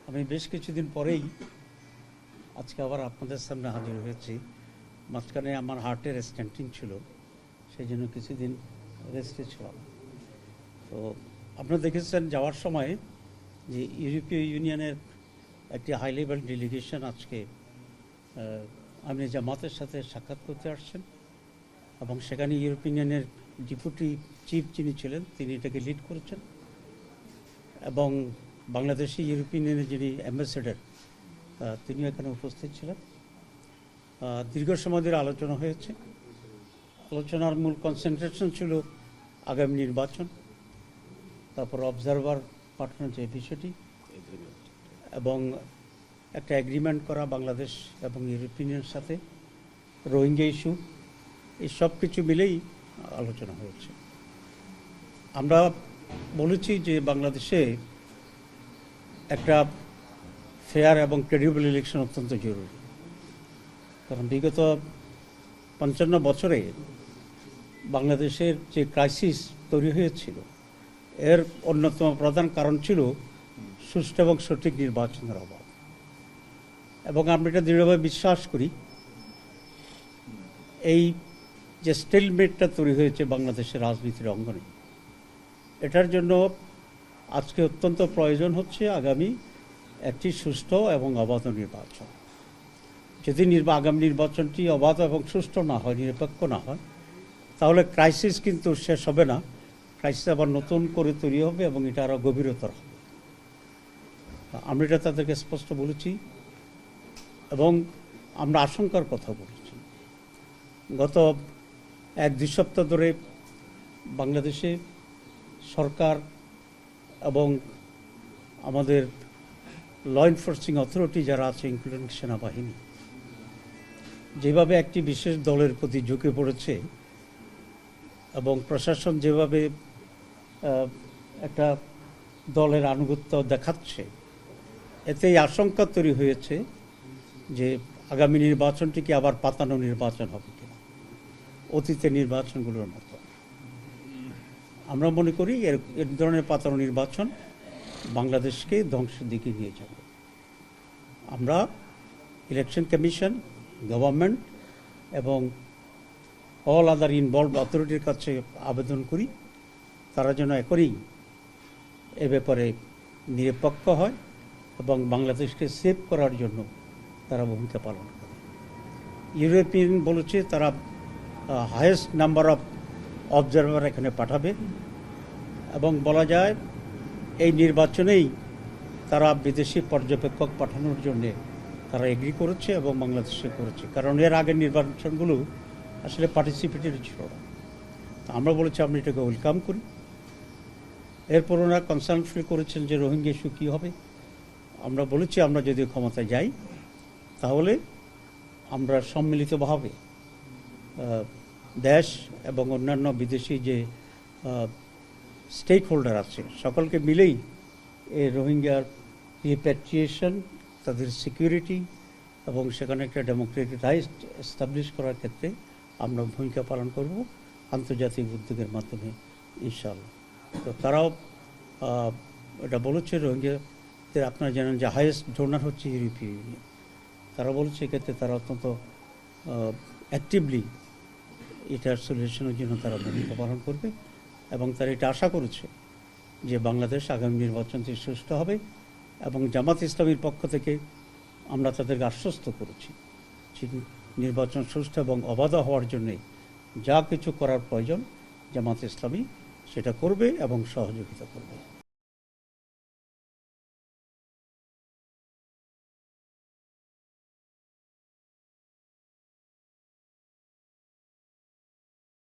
আমি বেশ কিছুদিন পরেই আজকে আবার আপনাদের সামনে হাজির হয়েছি। মাঝখানে আমার হার্টের স্ট্যান্টিং ছিল, সেই জন্য কিছুদিন রেস্টে ছিলাম। তো আপনারা দেখেছেন যাওয়ার সময় যে ইউরোপীয় ইউনিয়নের একটি হাই লেভেল ডেলিগেশন আজকে আপনি জামাতের সাথে সাক্ষাৎ করতে আসছেন, এবং সেখানে ইউরোপীয় ইউনিয়নের ডেপুটি চিফ যিনি ছিলেন তিনি এটাকে লিড করেছেন, এবং বাংলাদেশি ইউরোপীয় ইউনিয়নের যিনি অ্যাম্বাসেডর তিনিও এখানে উপস্থিত ছিলেন। দীর্ঘ সময় ধরে আলোচনা হয়েছে। আলোচনার মূল কনসেন্ট্রেশন ছিল আগামী নির্বাচন, তারপর অবজারভার পাঠানোর যে বিষয়টি, এবং একটা এগ্রিমেন্ট করা বাংলাদেশ এবং ইউরোপীয় ইউনিয়নের সাথে, রোহিঙ্গা ইস্যু, এই সব কিছু মিলেই আলোচনা হয়েছে। আমরা বলেছি যে বাংলাদেশে একটা ফেয়ার এবং ক্রেডিবল ইলেকশন অত্যন্ত জরুরি, কারণ বিগত ৫৫ বছরে বাংলাদেশের যে ক্রাইসিস তৈরি হয়েছিল এর অন্যতম প্রধান কারণ ছিল সুষ্ঠু এবং সঠিক নির্বাচনের অভাব। এবং আমরা এটা দৃঢ়ভাবে বিশ্বাস করি এই যে স্টেলমেটটা তৈরি হয়েছে বাংলাদেশের রাজনীতির অঙ্গনে, এটার জন্য আজকে অত্যন্ত প্রয়োজন হচ্ছে আগামী একটি সুষ্ঠু এবং অবাধ নির্বাচন। যদি আগামী নির্বাচনটি অবাধ এবং সুষ্ঠু না হয়, নিরপেক্ষ না হয়, তাহলে ক্রাইসিস কিন্তু শেষ হবে না, ক্রাইসিস আবার নতুন করে তৈরি হবে এবং এটা আরও গভীরতর হবে। আমরা এটা তাদেরকে স্পষ্ট বলেছি এবং আমরা আশঙ্কার কথা বলেছি। গত ১-২ সপ্তাহ ধরে বাংলাদেশে সরকার এবং আমাদের ল এনফোর্সিং অথরিটি যারা আছে, ইনক্লুডিং সেনাবাহিনী, যেভাবে একটি বিশেষ দলের প্রতি ঝুঁকে পড়েছে এবং প্রশাসন যেভাবে একটা দলের আনুগত্য দেখাচ্ছে, এতেই আশঙ্কা তৈরি হয়েছে যে আগামী নির্বাচনটি কি আবার পাতানো নির্বাচন হবে কিনা, অতীতের নির্বাচনগুলোর মতো। আমরা মনে করি এর ধরনের পাতানো নির্বাচন বাংলাদেশকে ধ্বংসের দিকে নিয়ে যাবে। আমরা ইলেকশন কমিশন, গভর্নমেন্ট এবং অল আদার ইনভলভড অথরিটির কাছে আবেদন করি তারা যেন একই এ ব্যাপারে নিরপেক্ষ হয় এবং বাংলাদেশকে সেভ করার জন্য তারা ভূমিকা পালন করে। ইউরোপিয়ান বলেছে তারা হাইয়েস্ট নাম্বার অফ অবজারভার এখানে পাঠাবে, এবং বলা যায় এই নির্বাচনেই তারা বিদেশি পর্যবেক্ষক পাঠানোর জন্যে তারা এগ্রি করেছে এবং বাংলাদেশে করেছে, কারণ এর আগের নির্বাচনগুলো আসলে পার্টিসিপেটরি ছিল না। আমরা বলেছি আমরা এটাকে ওয়েলকাম করি। এরপর ওনারা কনসার্ন ফিল করেছেন যে রোহিঙ্গা ইস্যু কী হবে। আমরা বলেছি আমরা যদি ক্ষমতায় যাই তাহলে আমরা সম্মিলিতভাবে দেশ এবং অন্যান্য বিদেশি যে স্টেক হোল্ডার আছে সকলকে মিলেই এই রোহিঙ্গার রিপ্যাট্রিয়েশন, তাদের সিকিউরিটি এবং সেখানে একটা ডেমোক্রেটিক রাইট এস্টাবলিশ করার ক্ষেত্রে আমরা ভূমিকা পালন করব আন্তর্জাতিক উদ্যোগের মাধ্যমে, ইনশাআল্লাহ। তো তারাও এটা বলেছে, রোহিঙ্গাদের আপনারা জানেন যে হাইয়েস্ট ডোনার হচ্ছে ইউরোপীয় ইউনিয়ন। তারা বলেছে এক্ষেত্রে তারা অত্যন্ত অ্যাক্টিভলি এটার সলিউশনের জন্য তারা ভূমিকা পালন করবে, এবং তারা এটা আশা করেছে যে বাংলাদেশ আগামী নির্বাচনটি সুষ্ঠু হবে। এবং জামাত ইসলামীর পক্ষ থেকে আমরা তাদেরকে আশ্বস্ত করেছি নির্বাচন সুষ্ঠু এবং অবাধ হওয়ার জন্যে যা কিছু করার প্রয়োজন জামাত ইসলামী সেটা করবে এবং সহযোগিতা করবে।